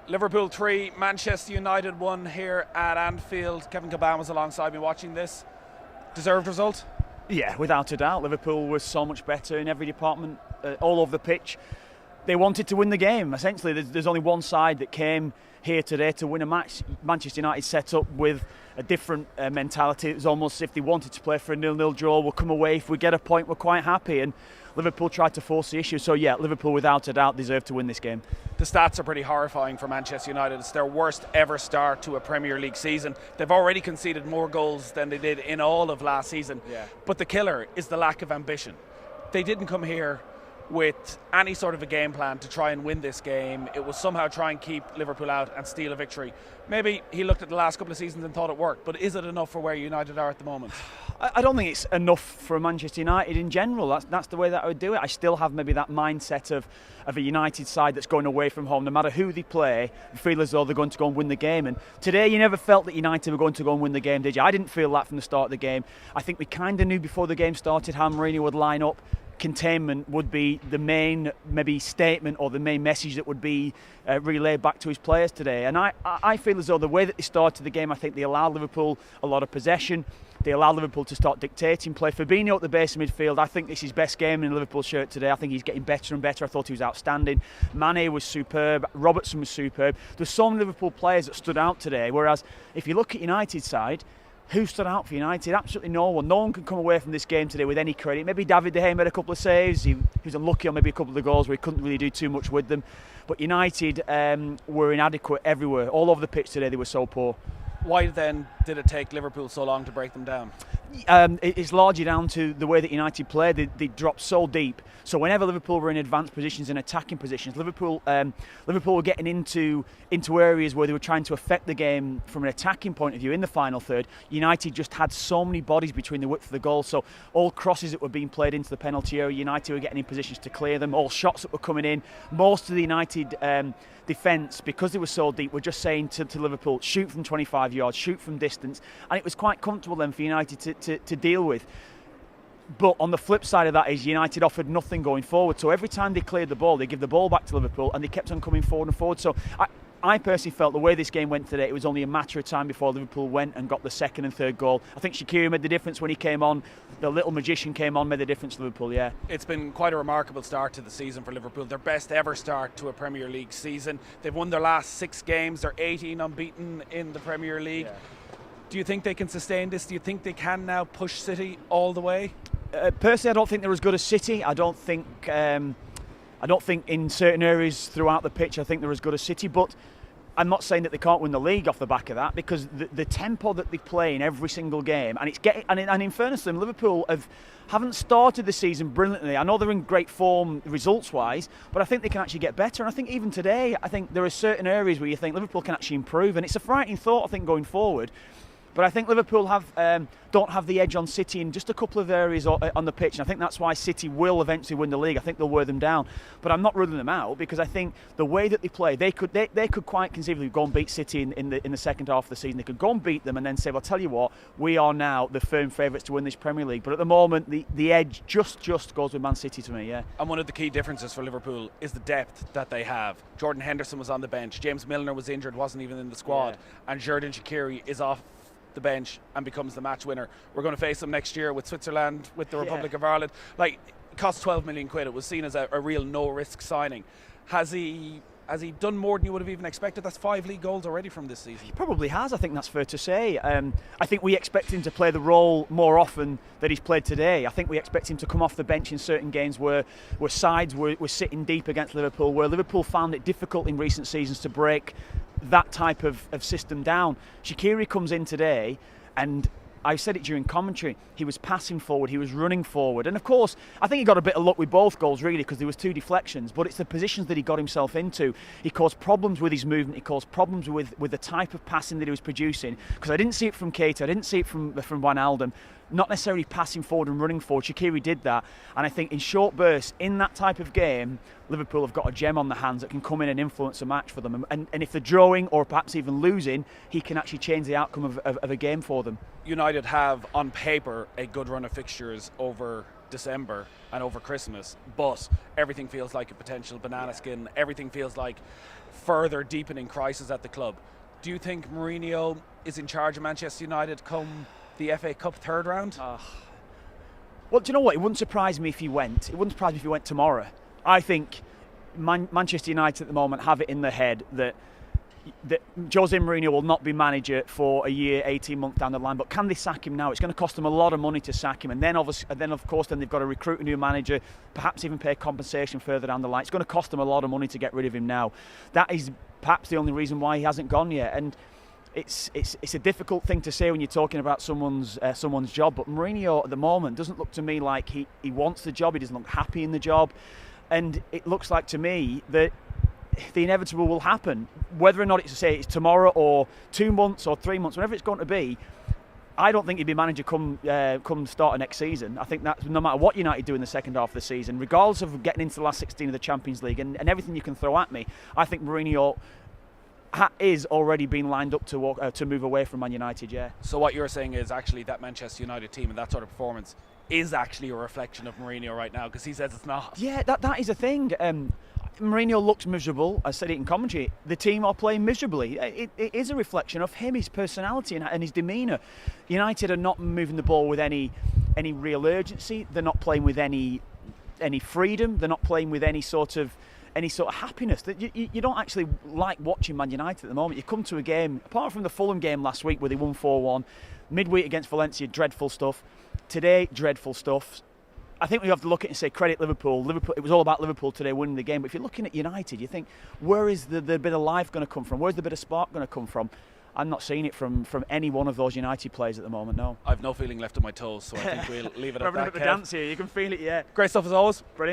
Liverpool 3, Manchester United 1 here at Anfield. Kevin Kilbane was alongside me watching this. Deserved result? Yeah, without a doubt. Liverpool was so much better in every department, all over the pitch. They wanted to win the game. Essentially, there's only one side that came here today to win a match. Manchester United set up with a different mentality. It was almost as if they wanted to play for a 0-0 draw. We'll come away. If we get a point, we're quite happy. And Liverpool tried to force the issue. So, yeah, Liverpool, without a doubt, deserved to win this game. The stats are pretty horrifying for Manchester United. It's their worst ever start to a Premier League season. They've already conceded more goals than they did in all of last season. Yeah. But the killer is the lack of ambition. They didn't come here with any sort of a game plan to try and win this game. It was somehow try and keep Liverpool out and steal a victory. Maybe he looked at the last couple of seasons and thought it worked, but is it enough for where United are at the moment? I don't think it's enough for Manchester United in general. That's the way that I would do it. I still have maybe that mindset of a United side that's going away from home. No matter who they play, you feel as though they're going to go and win the game. And today you never felt that United were going to go and win the game, did you? I didn't feel that from the start of the game. I think we kind of knew before the game started how Mourinho would line up. Containment would be the main maybe statement or the main message that would be relayed back to his players today. And I feel as though the way that they started the game, I think they allowed Liverpool a lot of possession. They allowed Liverpool to start dictating play. Fabinho at the base of midfield, I think this is his best game in a Liverpool shirt today. I think he's getting better and better. I thought he was outstanding. Mane was superb. Robertson was superb. There's so many Liverpool players that stood out today, whereas if you look at United's side, who stood out for United? Absolutely no one. No one can come away from this game today with any credit. Maybe David De Gea made a couple of saves. He was unlucky on maybe a couple of the goals where he couldn't really do too much with them. But United were inadequate everywhere. All over the pitch today, they were so poor. Why then did it take Liverpool so long to break them down? It's largely down to the way that United played. They dropped so deep. So whenever Liverpool were in advanced positions and attacking positions, Liverpool were getting into areas where they were trying to affect the game from an attacking point of view in the final third. United just had so many bodies between the width of the goal. So all crosses that were being played into the penalty area, United were getting in positions to clear them. All shots that were coming in, most of the United defence, because they were so deep, were just saying to Liverpool, shoot from 25 yards, shoot from distance, and it was quite comfortable then for United to deal with. But on the flip side of that is United offered nothing going forward. So every time they cleared the ball, they give the ball back to Liverpool, and they kept on coming forward and forward. So I personally felt the way this game went today, it was only a matter of time before Liverpool went and got the second and third goal. I think Shaqiris made the difference when he came on. The little magician came on, made the difference to Liverpool, yeah. It's been quite a remarkable start to the season for Liverpool. Their best ever start to a Premier League season. They've won their last 6 games. They're 18 unbeaten in the Premier League. Yeah. Do you think they can sustain this? Do you think they can now push City all the way? Personally, I don't think they're as good as City. I don't think in certain areas throughout the pitch, I think they're as good as City. But I'm not saying that they can't win the league off the back of that, because the tempo that they play in every single game, and it's getting, and in fairness to them, Liverpool haven't started the season brilliantly. I know they're in great form results-wise, but I think they can actually get better. And I think even today, I think there are certain areas where you think Liverpool can actually improve, and it's a frightening thought, I think, going forward. But I think Liverpool don't have the edge on City in just a couple of areas on the pitch, and I think that's why City will eventually win the league. I think they'll wear them down, but I'm not ruling them out, because I think the way that they play, they could quite conceivably go and beat City in the second half of the season. They could go and beat them and then say, well, tell you what, we are now the firm favourites to win this Premier League. But at the moment, the edge just goes with Man City to me, yeah. And one of the key differences for Liverpool is the depth that they have. Jordan Henderson was on the bench, James Milner was injured, wasn't even in the squad, and Xherdan Shaqiri is off the bench and becomes the match winner. We're going to face them next year with Switzerland, with the Republic of Ireland. Like, it cost 12 million quid. It was seen as a real no-risk signing. Has he done more than you would have even expected? That's 5 league goals already from this season. He probably has. I think that's fair to say. I think we expect him to play the role more often than he's played today. I think we expect him to come off the bench in certain games where sides were sitting deep against Liverpool, where Liverpool found it difficult in recent seasons to break that type of system down. Shaqiris comes in today, and I said it during commentary, he was passing forward, he was running forward, and of course I think he got a bit of luck with both goals really, because there was 2 deflections, but it's the positions that he got himself into. He caused problems with his movement, he caused problems with the type of passing that he was producing, because I didn't see it from Keita, I didn't see it from Wijnaldum. Not necessarily passing forward and running forward. Shaqiris did that, and I think in short bursts, in that type of game, Liverpool have got a gem on the hands that can come in and influence a match for them. And if they're drawing or perhaps even losing, he can actually change the outcome of a game for them. United have, on paper, a good run of fixtures over December and over Christmas, but everything feels like a potential banana skin. Everything feels like further deepening crisis at the club. Do you think Mourinho is in charge of Manchester United come the FA Cup third round? Well, do you know what? It wouldn't surprise me if he went. It wouldn't surprise me if he went tomorrow. I think Manchester United at the moment have it in their head that Jose Mourinho will not be manager for a year, 18 months down the line. But can they sack him now? It's going to cost them a lot of money to sack him, and then of course they've got to recruit a new manager, perhaps even pay compensation further down the line. It's going to cost them a lot of money to get rid of him now. That is perhaps the only reason why he hasn't gone yet. And it's a difficult thing to say when you're talking about someone's job. But Mourinho at the moment doesn't look to me like he wants the job. He doesn't look happy in the job, and it looks like to me that the inevitable will happen. Whether or not it's tomorrow or 2 months or 3 months, whenever it's going to be, I don't think he'd be manager come start of next season. I think that no matter what United do in the second half of the season, regardless of getting into the last 16 of the Champions League and everything you can throw at me, I think Mourinho is already being lined up to move away from Man United. Yeah. So what you're saying is actually that Manchester United team and that sort of performance is actually a reflection of Mourinho right now, because he says it's not. Yeah, that is a thing. Mourinho looks miserable. I said it in commentary. The team are playing miserably. It is a reflection of him, his personality and his demeanour. United are not moving the ball with any real urgency. They're not playing with any freedom. They're not playing with any sort of happiness. That you don't actually like watching Man United at the moment. You come to a game, apart from the Fulham game last week where they won 4-1, midweek against Valencia, dreadful stuff. Today, dreadful stuff. I think we have to look at it and say credit Liverpool. Liverpool. It was all about Liverpool today winning the game. But if you're looking at United, you think, where is the bit of life going to come from? Where's the bit of spark going to come from? I'm not seeing it from any one of those United players at the moment, no. I've no feeling left on my toes, so I think we'll leave it at that. We're having a dance here. You can feel it, yeah. Great stuff as always. Brilliant.